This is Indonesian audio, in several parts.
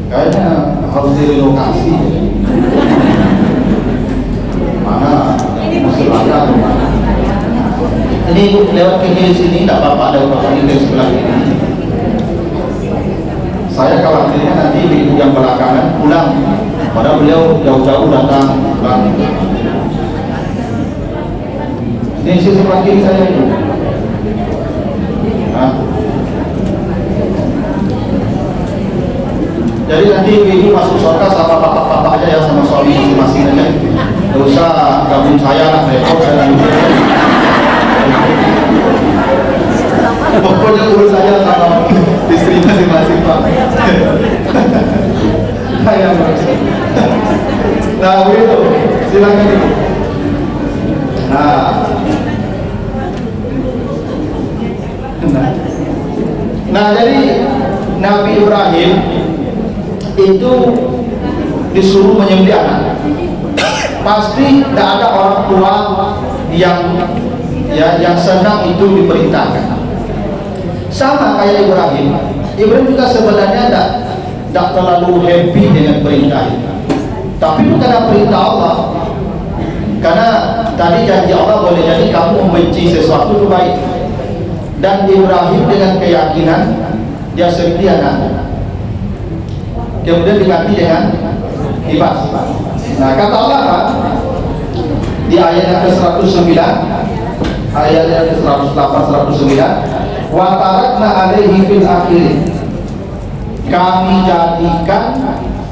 Kayaknya harus direlokasi. Mana masih banyak rumah. Ini ibu lewat ke kiri sini, tidak apa-apa, ada bapak ini dari sebelah kiri. Saya khawatirnya nanti ibu yang belakangan pulang, padahal beliau jauh-jauh datang pulang. Ini sisi sebelah kiri saya itu. Nah. Jadi nanti ibu masuk surga sama bapak-bapak aja ya, sama suami masing-masing aja. Tidak usah gabung saya lah, repot saya lagi. Pokoknya urus saja sama istri masing-masing pak. Nah begitu, silakan ibu. Nah jadi Nabi Ibrahim itu disuruh menyembelih anak. Pasti tidak ada orang tua yang senang itu diperintahkan. Sama kayak Ibrahim juga sebenarnya tidak terlalu happy dengan perintah itu. Tapi itu karena perintah Allah. Karena tadi janji Allah boleh jadi kamu membenci sesuatu itu baik. Dan Ibrahim dengan keyakinan dia sendiri anak. Kemudian diganti dengan ibas. Nah kata Allah kan di ayat yang ke-109, ayat yang ke-108, 109, wa tarakna alaihi fil akhirin, kami jadikan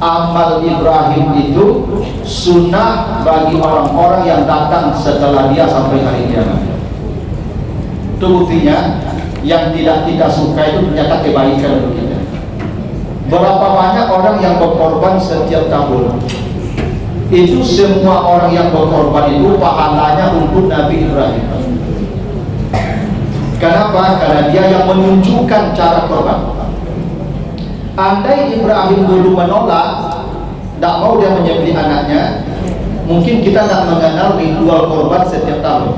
amal Ibrahim itu sunnah bagi orang-orang yang datang setelah dia sampai hari kiamat. Itu buktinya yang tidak kita suka itu ternyata kebaikan untuk kita. Berapa banyak orang yang berkorban setiap tahun? Itu semua orang yang berkorban itu pahalanya untuk Nabi Ibrahim. Kenapa? Karena dia yang menunjukkan cara korban. Andai Ibrahim dulu menolak, tidak mau dia menyembelih anaknya, mungkin kita tidak mengenal ritual korban setiap tahun.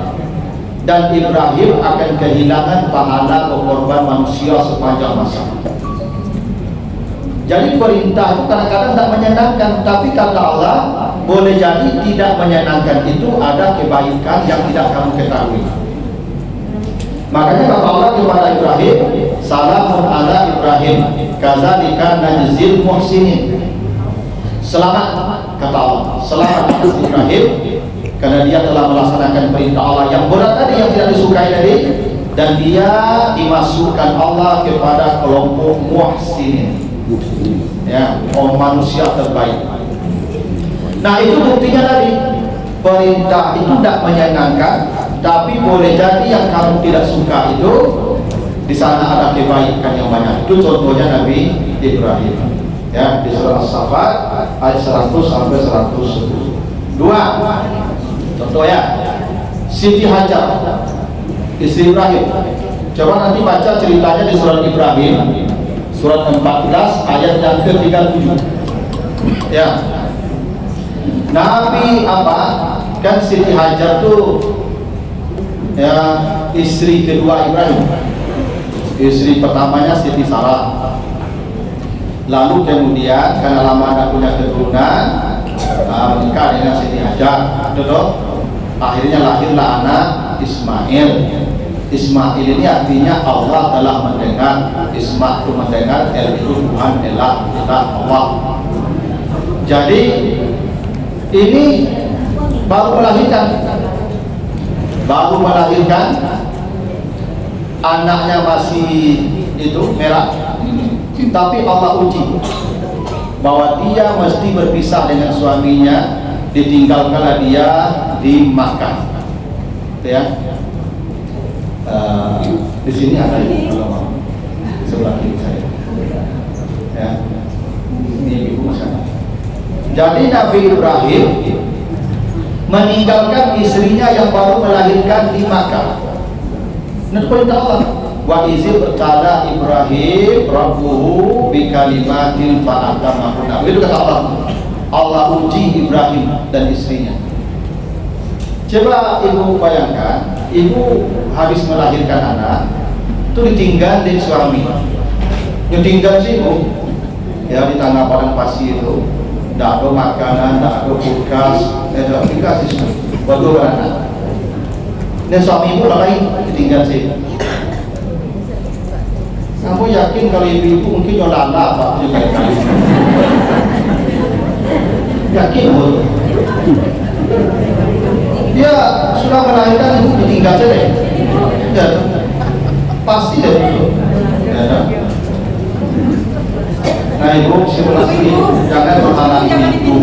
Dan Ibrahim akan kehilangan pahala berkorban manusia sepanjang masa. Jadi perintah itu kadang-kadang tidak menyenangkan, tapi kata Allah boleh jadi tidak menyenangkan itu ada kebaikan yang tidak kamu ketahui. Makanya kata Allah kepada Ibrahim, salamun ala Ibrahim, kadzalika najzil muhsinin. Selamat kata Allah, selamat atas Ibrahim karena dia telah melaksanakan perintah Allah yang berat tadi, yang tidak disukai tadi, dan dia dimasukkan Allah kepada kelompok muhsinin. Ya, manusia terbaik. Nah itu buktinya tadi, perintah itu tidak menyenangkan, tapi boleh jadi yang kamu tidak suka itu di sana ada kebaikan yang banyak. Itu contohnya Nabi Ibrahim. Ya, di surah As-Saffat ayat 100 sampai 110. Dua contoh ya, Siti Hajar istri Ibrahim. Coba nanti baca ceritanya di surat Ibrahim, surat 14 ayat yang ke-37. Ya. Nabi apa? Kan Siti Hajar tuh ya istri kedua Ibrahim. Istri pertamanya Siti Sarah. Lalu kemudian karena lama tidak punya keturunan, menikah dengan Siti Hajar. Betul? Akhirnya lahirlah anak Ismail. Ismail ini artinya Allah telah mendengar. Isma itu mendengar, El itu Tuhan, Elah kita Allah. Jadi ini baru melahirkan anaknya masih itu merah, tapi Allah uji bahwa dia mesti berpisah dengan suaminya, ditinggalkanlah dia di Makkah. Ya. Di sini ada kalau mau sebelah kiri saya. Ya. Ini ibu masyarakat. Jadi Nabi Ibrahim meninggalkan istrinya yang baru melahirkan di Makkah. Itu perintah Allah. Wa izin berkata Ibrahim Rabbuhu bi kalimatin fa'atamahuna. Itu kata Allah. Allah uji Ibrahim dan istrinya. Coba ibu bayangkan, ibu habis melahirkan anak, itu ditinggal dari suami, ditinggal si ibu, ya di tengah padang pasir itu, tidak ada makanan, tidak ada kulkas, dikasih semua. Waktu beranak, dan suami ibu lain tinggal sih. Kamu yakin kalau ibu mungkin nyolala apa juga kali? Yakin betul? Dia sudah melahirkan ibu ditinggal saja, ya, pasti ya betul. Ya, nah ibu simulasi jangan menghalangi itu,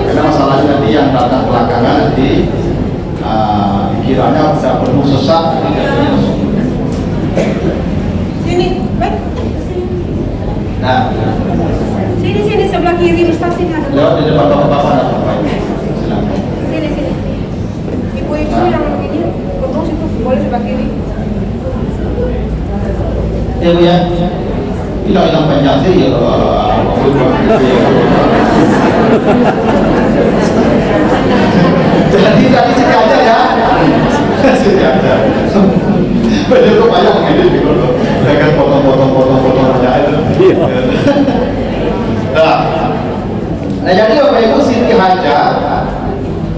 karena masalahnya nanti yang datang belakangan nanti pikirannya sudah penuh sesak. Sini, baik. Nah, Sini sebelah kiri Ustaz sini ada. lewat di depan bapak-bapak dan bapak ibu. Silakan. Sini. Ibu-ibu yang ini gedung situ boleh sebelah kiri. Ya bu ya, hilang panjang sih ya. Jadi tadi sengaja ya, sengaja. Bener tuh banyak ngedit di kono, jangan potong aja itu. Nah jadi Bapak Ibu, Siti Hajar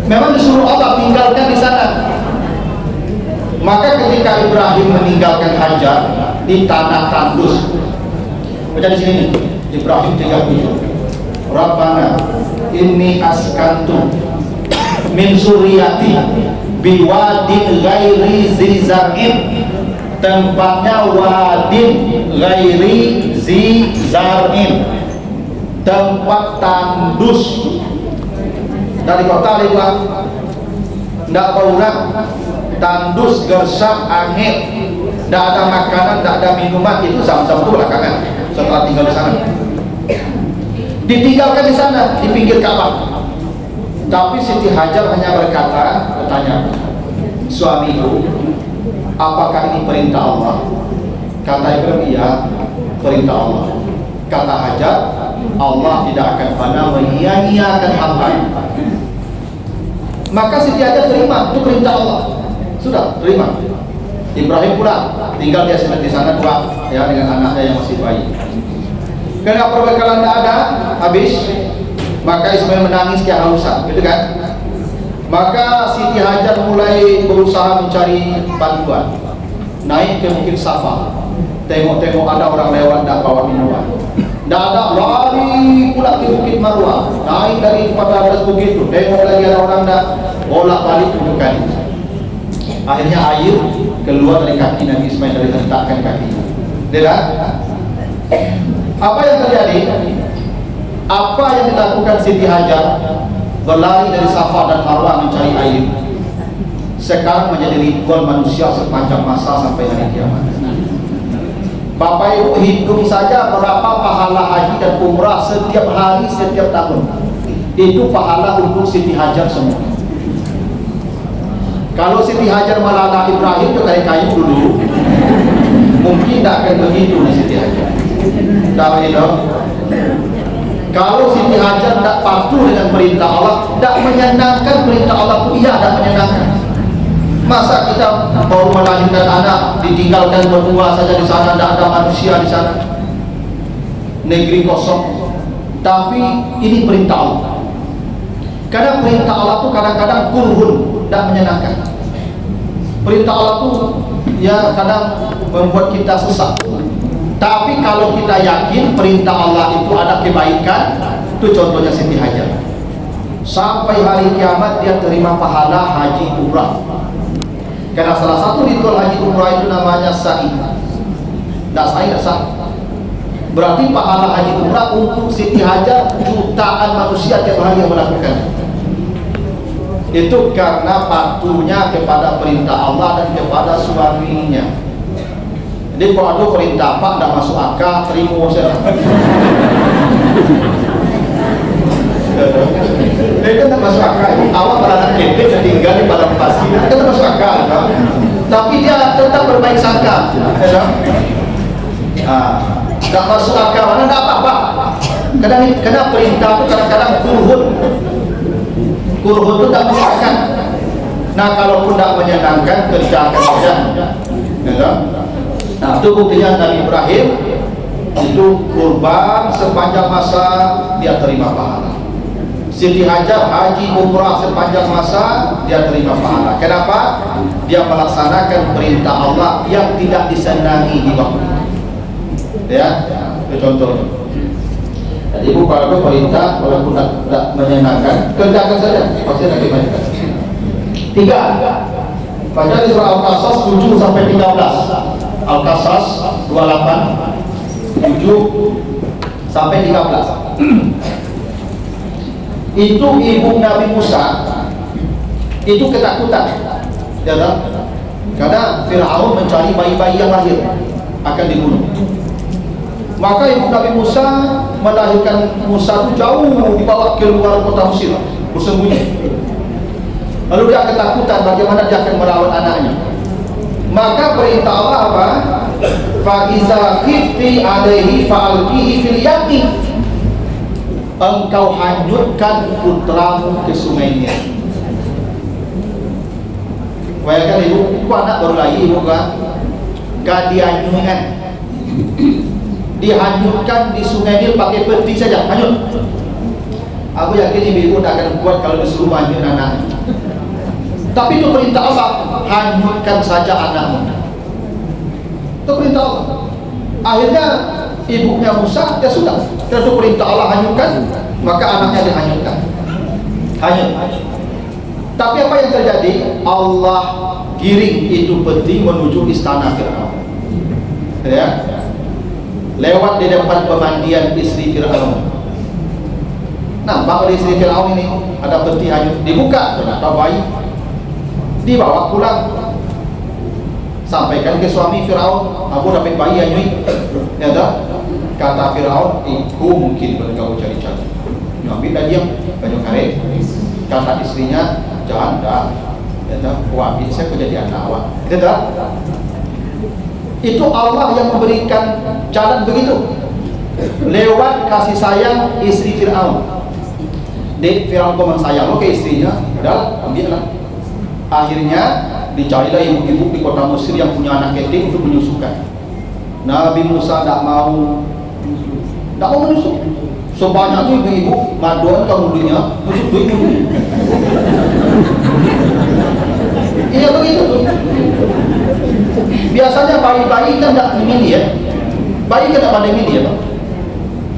memang disuruh Allah tinggalkan di sana. Maka ketika Ibrahim meninggalkan Hajar di tanah tandus, baca di sini Ibrahim 37. Rabbana inni askantu min suriyati biwadin ghairi zizar'in, tempatnya wadin ghairi zizar'in, tempat tandus dari kota lewat tidak bauran, tandus gersak angin, tidak ada makanan, tidak ada minuman. Itu Zam-Zam itu belakangan setelah tinggal di sana, ditinggalkan di sana di pinggir Ka'bah. Tapi Siti Hajar hanya berkata, bertanya, suamiku, apakah ini perintah Allah? Kata Ibrahim, iya, perintah Allah. Kata Hajar, Allah tidak akan pernah menyia-nyiakan hamba. Maka Siti Hajar terima, itu perintah Allah. Sudah, terima. Ibrahim pulang, tinggal dia di sana dua, ya, dengan anaknya yang masih bayi. Karena perbekalan tidak ada, habis. Maka Ismail menangis kehausan, gitu kan? Maka Siti Hajar mulai berusaha mencari bantuan. Naik ke Bukit Safa, tengok-tengok ada orang lewat dan bawa minuman. Tidak ada, lari pula ke Bukit Marwah, naik dari pada atas bukit itu, tengok lagi ada orang dah, bolak-balik tunjukkan. Akhirnya air keluar dari kaki Nabi Ismail, dari hentakkan kakinya. Tidak? Apa yang terjadi? Apa yang dilakukan Siti Hajar, berlari dari Safa dan Marwah mencari air, sekarang menjadi ritual manusia sepanjang masa sampai hari kiamat. Bapak Ibu hitung saja berapa pahala haji dan umrah setiap hari, setiap tahun. Itu pahala untuk Siti Hajar semua. Kalau Siti Hajar melana Ibrahim ke kayu dulu, mungkin tidak akan begitu di Siti Hajar. Tapi kalau Siti Hajar tidak patuh dengan perintah Allah, tidak menyenangkan perintah Allah itu, iya tidak menyenangkan. Masa kita baru melahirkan anak, ditinggalkan berdua saja di sana, tidak ada manusia di sana, negeri kosong. Tapi ini perintah Allah. Karena perintah Allah itu kadang-kadang kurhun, tidak menyenangkan. Perintah Allah itu ya kadang membuat kita sesat. Tapi kalau kita yakin perintah Allah itu ada kebaikan, itu contohnya Siti Hajar. Sampai hari kiamat dia terima pahala haji umrah. Karena salah satu ritual haji umrah itu namanya sa'i. Tidak sa'i, tidak sah. Berarti pahala haji umrah untuk Siti Hajar jutaan manusia tiap hari yang melakukan. Itu karena patuhnya kepada perintah Allah dan kepada suaminya. Jadi kalau ada perintah apa tidak masuk akal, terima saja. Dia kan tak masuk akal. Awak beranak ketek tinggal di padang pasir, kan tak masuk akal. Tapi dia tetap berbaik sangka. Tak masuk akal, mana tidak apa-apa. Karena perintah itu kadang-kadang kurhun. Kurhun itu tak menyenangkan. Nah kalaupun tidak menyenangkan, kerjakan saja. Nah itu buktinya Nabi Ibrahim itu kurban sepanjang masa dia terima pahala. Siti Hajar haji umrah sepanjang masa dia terima pahala. Kenapa? Dia melaksanakan perintah Allah yang tidak disenangi di waktu. Ya, itu contohnya. Jadi ibu kalau perintah walaupun tidak menyenangkan, kerjakan saja, pasti akan dimainkan. 3. Baca di surah Al-Qasas 7 sampai 13. Al-Qasas 28 7 sampai 13. Itu ibu Nabi Musa itu ketakutan, ya tak? Karena Fir'aun mencari bayi-bayi yang lahir akan dibunuh. Maka ibu Nabi Musa melahirkan Musa itu jauh dibawa ke luar kota Mesir, bersembunyi. Lalu dia ketakutan bagaimana dia akan merawat anaknya. Maka perintah Allah apa? Fa iza khifti alaihi fa'alqihi fil yammi. Engkau hanyutkan putramu ke sungai Nil. Bayangkan ibu, ku anak baru lahir ibu kan, gak dihanyutkan, dihanyutkan di sungai Nil pakai peti saja, hanyut. Aku yakin ibu tak akan kuat kalau disuruh hanyut anaknya. Tapi itu perintah Allah, hanyutkan saja anakmu. Itu perintah Allah. Akhirnya ibunya Musa, ya sudah, karena itu perintah Allah hanyutkan, maka anaknya dihanyutkan. Hanyut. Tapi apa yang terjadi? Allah giring itu peti menuju istana Fir'aun. Ya, lewat di depan pemandian istri Fir'aun. Nampak oleh istri Fir'aun ini ada peti hanyut, dibuka, ternyata bayi, dibawa pulang. Sampaikan ke suami Fir'aun, aku dapat bayi hanyut. Ya tak? Kata Fir'aun, itu mungkin kau cari-cari. Ambil dah diam, banyak karet. Kata istrinya, jangan dah. Ya tak? Wah, saya kau jadi anak awak. Ya tak? Itu Allah yang memberikan jalan begitu. Lewat kasih sayang istri Fir'aun. Fir'aun kau sayang ke istrinya, udah ambillah. Akhirnya dicarilah ibu-ibu di kota Mesir yang punya anak yatim untuk menyusukan. Nabi Musa tidak mau menyusuk. Sebanyak itu ibu-ibu maduan kamu dunia untuk ibu. Iya begitu tuh. Biasanya bayi-bayi kan tidak milih ya. Bayi kan tidak pada milih ya Pak.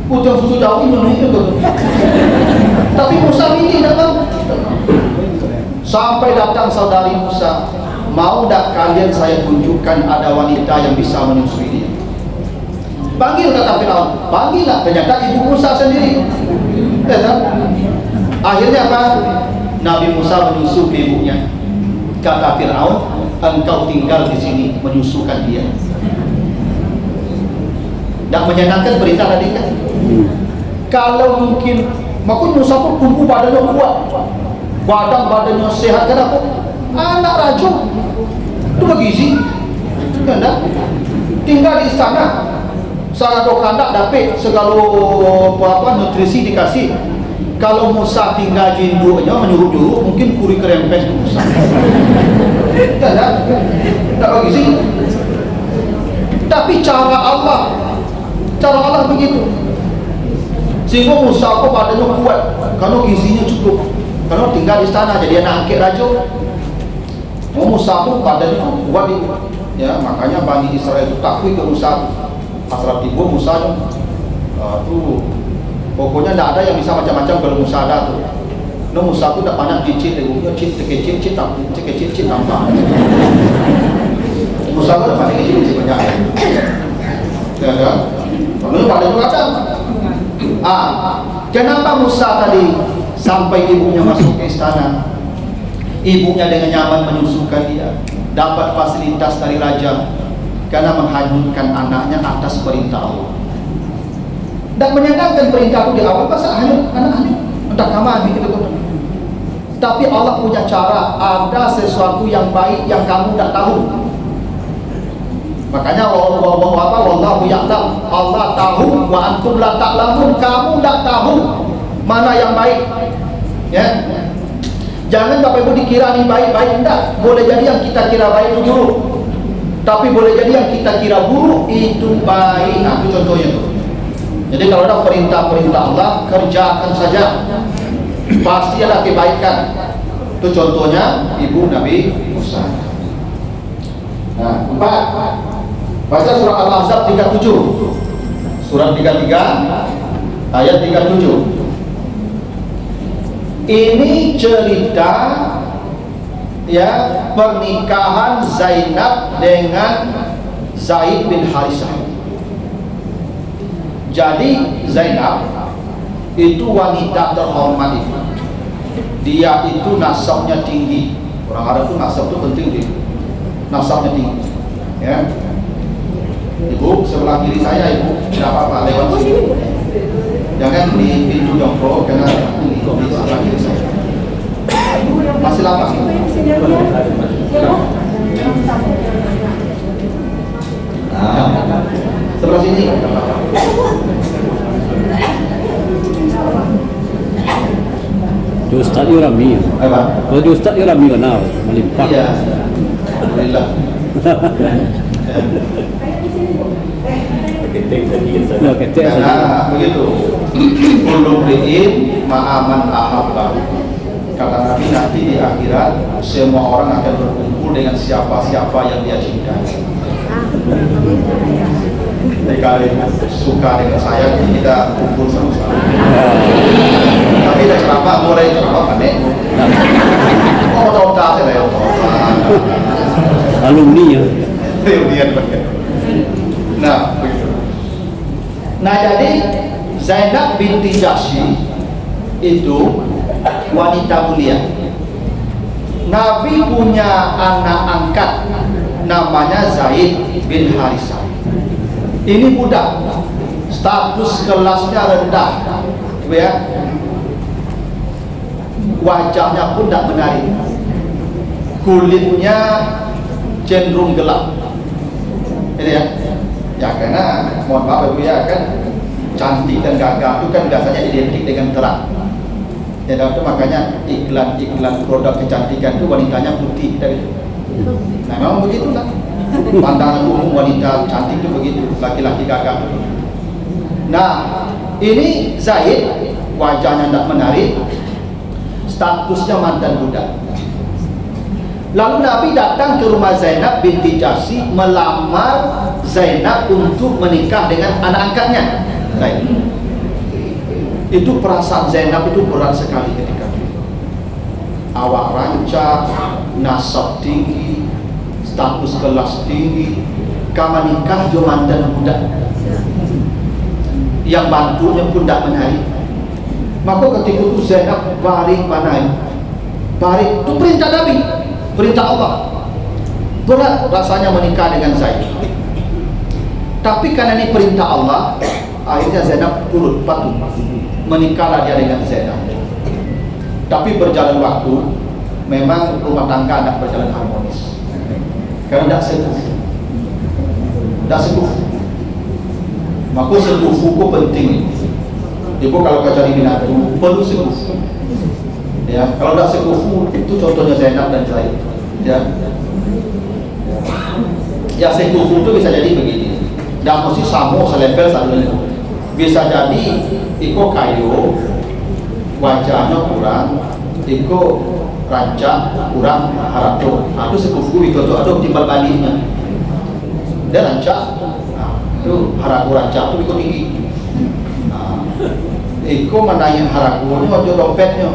Utang susu jauh ini tuh. Tapi Musa milih tidak mau. Sampai datang saudari Musa, mau tak kalian saya tunjukkan ada wanita yang bisa menyusui dia? Panggil, kata Fir'aun. Panggillah, ternyata ibu Musa sendiri. Akhirnya apa? Nabi Musa menyusu ibunya. Kata Fir'aun, engkau tinggal di sini menyusukan dia. Tak menyenangkan berita tadi kan? Kalau mungkin, maka Musa pun tumbuh badannya kuat, badannya sehat. Kenapa? Anak raja itu bergizi, kan? Tinggal di istana. Salah kandak dapat segala nutrisi dikasih. Kalau Musa tinggal jinduknya menyuruh-nyuruh, mungkin kuri kerempes Musa. Tak bergizi. Tapi cara Allah begitu. Sehingga Musa kok badannya kuat, karena gizinya cukup. Karena tinggal di istana jadi anak angkat raja. Musa tu badannya kuat, ya makanya Bani Israel itu takut ke Musa. Asraf tiba Musa tu pokoknya tidak ada yang bisa macam-macam kalau Musa ada tu. Musa tu tak banyak cicit, cicit tambah. Musa tu tak banyak cicit banyak. Ya kan? Kalau pada itu ada. Kenapa Musa tadi sampai ibunya masuk ke istana? Ibunya dengan nyaman menyusukan dia, dapat fasilitas dari raja. Karena menghanyutkan anaknya atas perintah Allah. Dan menyenangkan perintah itu di awal, masa hanyut, anak hanyut, entah kamu gitu. Tapi Allah punya cara, ada sesuatu yang baik yang kamu tidak tahu. Makanya wallahu ya'lam, Allah tahu, wa antum la ta'lamun, kamu tidak tahu mana yang baik. Ya. Jangan Bapak Ibu dikira ini baik-baik, enggak. Boleh jadi yang kita kira baik itu buruk. Tapi boleh jadi yang kita kira buruk itu baik. Itu contohnya tuh. Jadi kalau ada perintah-perintah Allah, kerjakan saja, pasti ada kebaikan. Itu contohnya ibu Nabi Musa. Nah, 4, baca surah Al-Ahzab 37, surat 33 ayat 37. Ini cerita ya pernikahan Zainab dengan Zaid bin Harisah. Jadi Zainab itu wanita terhormat itu. Dia itu nasabnya tinggi. Orang Arab itu nasab itu penting dia. Nasabnya tinggi. Ya. Ibu sebelah kiri saya, ibu. Tidak apa-apa lewat sini. Jangan di pintu jongkok karena ini di sebelah kiri saya. Masih lama sih. Nah, sebelah sini. Di Ustaz yo rami. Apa? Kalau di Ustaz yo rami kenal, melimpah. Iya. Alhamdulillah. Nah, kecil saja. Karena begitu. Kullu ri'in ma'aman ahabba. Kata Nabi, nanti di akhirat semua orang akan berkumpul dengan siapa-siapa yang dia cintai. Jadi kalau suka dengan saya, kita kumpul sama-sama. Tapi dah ceramah, mulai ceramah panik. Oh, tahu-tahu saya dah. Alumni ya. Nah, begitu. Nah, jadi Zainab binti Jahsy itu wanita mulia. Nabi punya anak angkat namanya Zaid bin Harisah. Ini budak, status kelasnya rendah, ya. Wajahnya pun tidak menarik, kulitnya cenderung gelap. Ini ya karena mohon maaf ibu ya, kan cantik dan gagah itu kan biasanya identik dengan terang. Ya, itu makanya iklan produk kecantikan itu wanitanya putih dari itu. Nah, memang begitu kan. Pandangan umum wanita cantik itu begitu, laki-laki gagah. Nah, ini Zaid wajahnya tidak menarik, statusnya mantan budak. Lalu Nabi datang ke rumah Zainab binti Jahsy melamar Zainab untuk menikah dengan anak angkatnya Zaid. Itu perasaan Zainab itu berat sekali ketika itu. Awak rancak, nasab tinggi, status kelas tinggi, kamu nikah jo mantan budak, yang bantunya pun tidak menarik. Maka ketika itu Zainab baring panai, baring itu perintah Nabi, perintah Allah. Berat rasanya menikah dengan Zaid. Tapi karena ini perintah Allah, akhirnya Zainab turut patuh. Menikahlah dia dengan Zainab. Tapi berjalan waktu, memang rumah tangga tidak berjalan harmonis. Karena tidak sekufu. Tidak sekufu. Maka sekufu itu penting. Ibu kalau kau cari binatu, perlu sekufu. Ya, kalau tidak sekufu, itu contohnya Zainab dan Zaid. Ya sekufu itu bisa jadi begini. Dan mesti sama selevel satu. Bisa jadi iko kayu, wajahnya kurang, iko rancak kurang harato. Itu sekufu itu atau timbal baliknya. Dia rancak, itu haraku rancak itu iko tinggi. Iko menaik harakunya wajah dompetnya.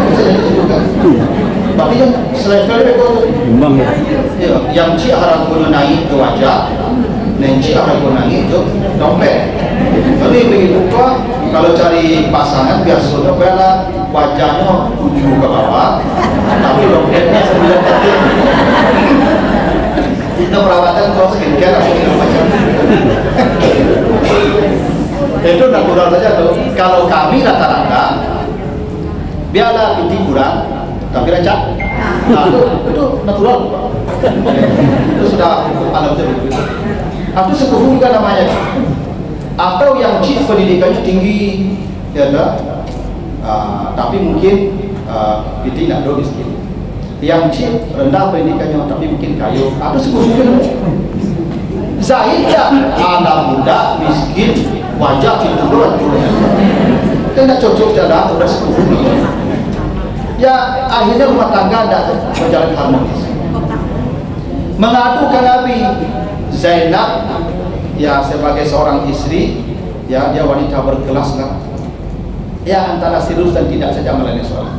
Bisa jadi itu juga. Tapi yang selevel itu Imbang ya. yang ci harakunya naik ke wajah, nenci harakunya naik ke dompet. Jadi begitu kok kalau cari pasangan biasanya bela wajahnya tujuh ke bawah, tapi dompetnya 9 kaki. Itu perawatan kalau skincare atau segala macam. Itu natural saja tuh. Kalau kami rata-rata biarlah binti kurang, tapi rancak. Nah, itu natural. Itu sudah alam begitu. Itu sekufu juga namanya. Atau yang cip pendidikannya tinggi, ya tapi mungkin binti tidak do miskin. Yang cip rendah pendidikannya tapi mungkin kayu. Atau sekufu juga. Zaid anak muda miskin wajah itu doang turunnya. Kan tidak cocok jalan, udah sepuluh. Ya akhirnya rumah tangga tidak berjalan harmonis. Mengadu ke Nabi. Zainab ya sebagai seorang istri, ya dia wanita berkelas lah. Ya antara serius dan tidak saja melayani sholat.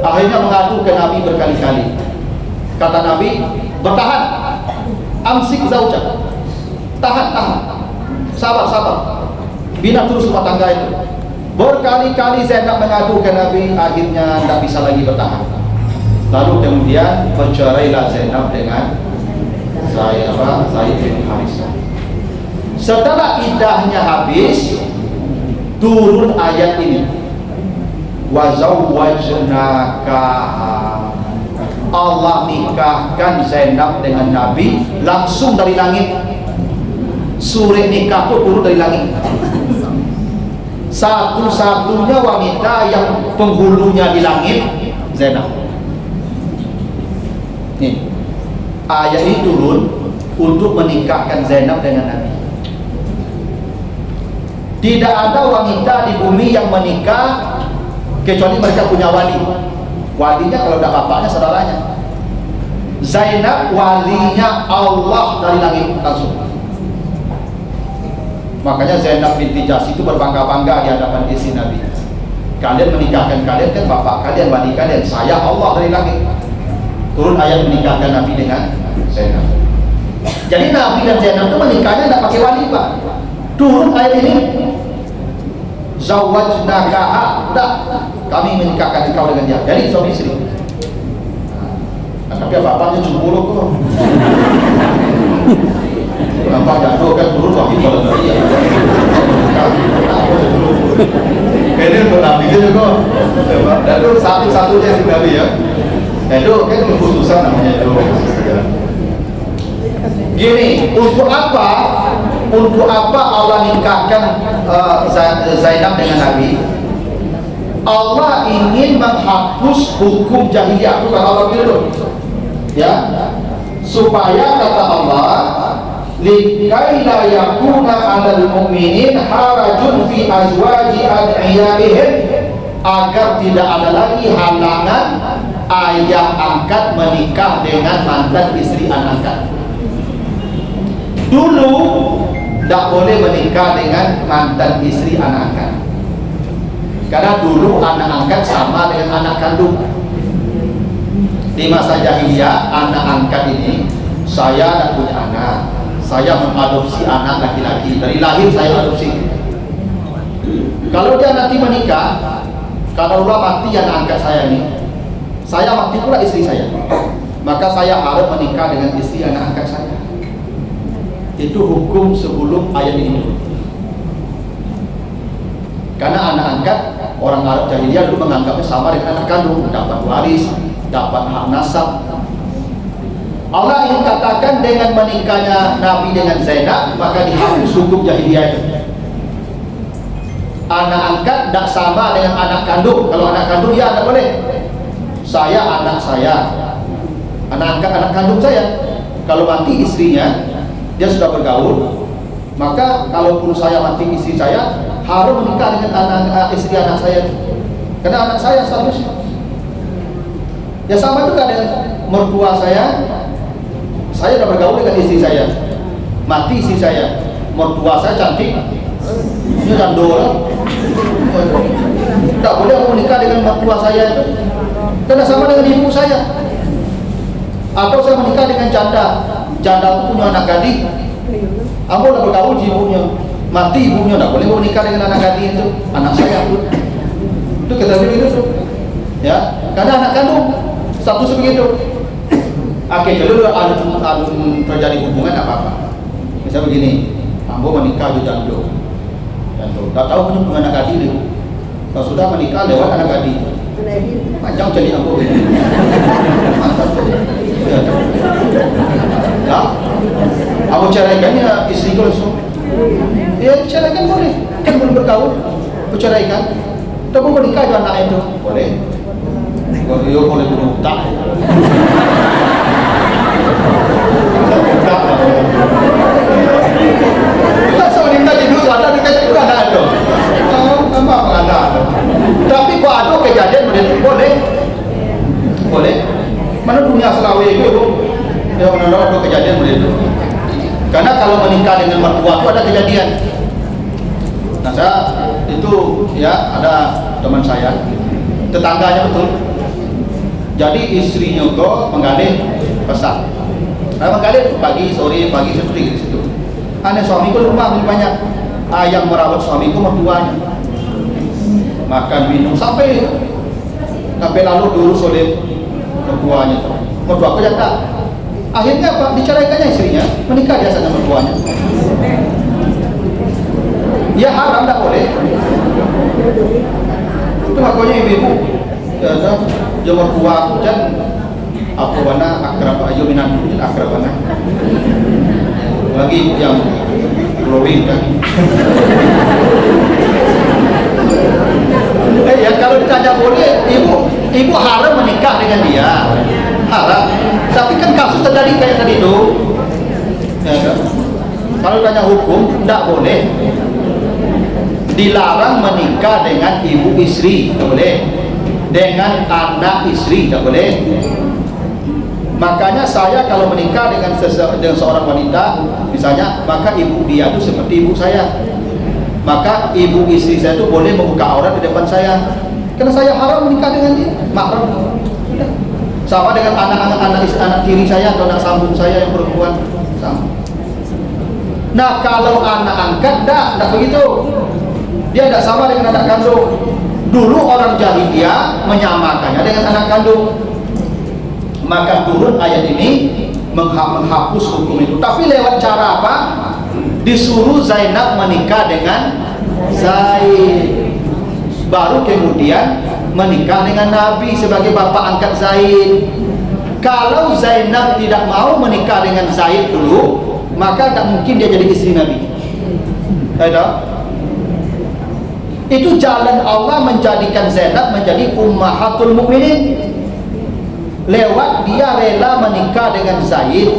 Akhirnya mengadu ke Nabi berkali-kali. Kata Nabi, bertahan, amsik zaujah, tahan, sabar, bina terus rumah tangga itu. Berkali-kali Zainab mengadu ke Nabi, akhirnya tidak bisa lagi bertahan. Lalu kemudian bercerailah Zainab dengan Zaid bin Harisah. Setelah iddahnya habis, turun ayat ini, wa zawwajnakaha. Allah nikahkan Zainab dengan Nabi langsung dari langit. Surah nikah itu turun dari langit. Satu-satunya wanita yang penghulunya di langit, Zainab. Nih, ayat ini turun untuk menikahkan Zainab dengan Nabi. Tidak ada wanita di bumi yang menikah kecuali mereka punya wali. Walinya kalau tidak bapaknya, saudaranya. Zainab walinya Allah dari langit langsung. Makanya Zainab binti Jahsy itu berbangga-bangga di hadapan istri Nabi. Kalian menikahkan kalian kan bapak kalian, wali kalian. Saya Allah dari langit. Turun ayat menikahkan Nabi dengan Zainab. Jadi Nabi dan Zainab itu menikahnya tidak pakai wali, Pak. Turun ayat ini, zawwajnakaha, udah kami menikahkan engkau dengan dia. Jadi suami istri. Nah, tapi bapaknya cemburu kok. Kenapa jatuh kan turun wahid pada dia. Ini untuk Nabi juga. Itu satu-satunya si Nabi ya. Itu kan kekhususan namanya itu. Gini, untuk apa? Untuk apa Allah nikahkan Zainab dengan Nabi? Allah ingin menghapus hukum jahiliyah. Bukan Allah gitu, ya, supaya kata Allah, likai la yakuna 'alal mu'minin harajun fi azwaji ad'iyaihim, agar tidak ada lagi halangan ayah angkat menikah dengan mantan istri anak angkat. Dulu tidak boleh menikah dengan mantan istri anak angkat, karena dulu anak angkat sama dengan anak kandung. Di masa jahiliyah, anak angkat ini, saya tidak punya anak, saya mengadopsi anak laki-laki, dari lahir saya adopsi. Kalau dia nanti menikah, kalau Allah mati anak angkat saya ini, saya mati pula istri saya, maka saya harus menikah dengan istri anak angkat saya. Itu hukum sebelum ayat ini turun. Karena anak angkat orang Arab jahiliyah dulu menganggapnya sama dengan anak kandung, dapat waris, dapat hak nasab. Allah ingin katakan dengan menikahnya Nabi dengan Zainab, maka dihapus hukum jahiliyah itu. Anak angkat tidak sama dengan anak kandung. Kalau anak kandung ya tidak boleh. Saya anak saya, anak angkat anak kandung saya. Kalau mati istrinya, dia sudah bergaul, maka kalaupun saya mati istri saya harus menikah dengan istri anak saya, karena anak saya statusnya. Ya sama juga dengan mertua saya sudah bergaul dengan istri saya, mati istri saya, mertua saya cantik, ini jandol, tidak boleh aku menikah dengan mertua saya itu, karena sama dengan ibu saya. Atau saya menikah dengan janda itu punya anak gading, aku udah bergaul di ibunya, mati ibunya, tidak boleh mau nikah dengan anak gading itu, anak saya pun. Itu kita begitu tuh, ya, karena anak kandung status begitu. Oke, kalau ada terjadi hubungan apa-apa, misalnya begini, ambo menikah di jando, tidak tahu punya anak gading itu, kalau sudah menikah lewat anak gading, panjang jadi ambo ini, mantap tuh. Ya, aku ceraikannya istriku langsung. Ya, ceraikan boleh, kan belum bergaul, aku ceraikan. Tapi menikah dengan anak itu boleh. Yo boleh punya utang. Kita seorang minta tidur, ada dikasih ada itu. Apa ada? Tapi kok ada kejadian begitu boleh, boleh. Mana dunia Selawi itu, ya benar ada kejadian begitu. Karena kalau menikah dengan mertua itu ada kejadian. Nah saya itu ya ada teman saya, tetangganya betul. Jadi istrinya kok menggali pesan. Nah, menggali pagi, sore, pagi, sore di situ. Aneh suamiku rumah banyak ayam merawat suamiku mertuanya. Makan minum sampai lalu diurus oleh mertuanya. Mertuaku jatah. Akhirnya apa? Diceraikannya istrinya, menikah dia sama mertuanya. Ya haram, tak boleh. Itu makanya ibu-ibu ya mertua hujan apa mana akrab ayo minat akrab mana lagi yang growing kan. Ya kalau ditanya boleh, ibu haram menikah dengan dia, haram. Tapi kan kasus terjadi kayak tadi itu, ya kan? Kalau tanya hukum, tidak boleh. Dilarang menikah dengan ibu istri, tidak boleh. Dengan anak istri, tidak boleh. Makanya saya kalau menikah dengan seorang wanita, misalnya, maka ibu dia itu seperti ibu saya. Maka ibu istri saya itu boleh membuka aurat di depan saya, karena saya haram menikah dengan dia, mahram. Sudah. Sama dengan anak tiri saya atau anak sambung saya yang perempuan, sama. Nah kalau anak angkat, tidak begitu. Dia tidak sama dengan anak kandung. Dulu orang jahiliyah menyamakannya dengan anak kandung. Maka turun ayat ini menghapus hukum itu. Tapi lewat cara apa? Disuruh Zainab menikah dengan Zaid. Baru kemudian menikah dengan Nabi sebagai bapak angkat Zaid. Kalau Zainab tidak mau menikah dengan Zaid dulu, maka tak mungkin dia jadi istri Nabi. Ada? Itu jalan Allah menjadikan Zainab menjadi ummahatul mukminin. Lewat dia rela menikah dengan Zaid,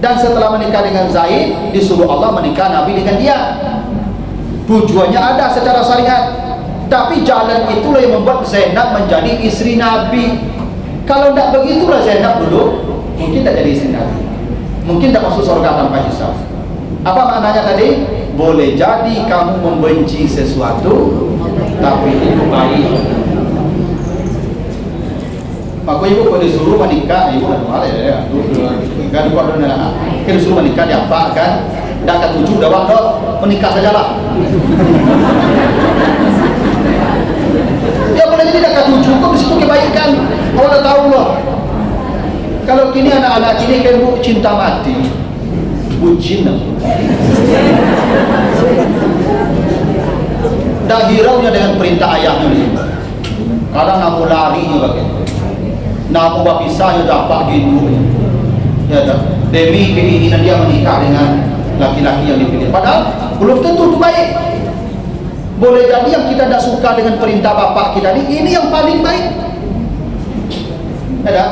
dan setelah menikah dengan Zaid disuruh Allah menikah Nabi dengan dia. Tujuannya ada secara syariat, tapi jalan itulah yang membuat Zainab menjadi istri Nabi. Kalau tidak begitulah Zainab dulu, mungkin tidak jadi istri Nabi, mungkin tidak masuk surga tanpa hisab. Apa maknanya tadi? Boleh jadi kamu membenci sesuatu, tapi itu baik. Maka ibu kalau disuruh menikah, ibu kan malah ya, kan kuat dengan kita disuruh menikah dia apa kan? Dah kat tujuh dah bang dok, menikah sajalah. Ya boleh jadi dah kat tujuh, kok di situ kebaikan. Awak dah tahu loh. Kalau kini anak-anak ini kan bu cinta mati, bucin. Dah hiraunya dengan perintah ayahnya ni. Kadang nak lari je bagai. Nak berpisah je dapat gitu. Ya tak? Demi keinginan dia menikah dengan laki-laki yang dipilih. Padahal belum tentu itu baik. Boleh jadi yang kita tidak suka dengan perintah bapak kita ini yang paling baik. Ya tak?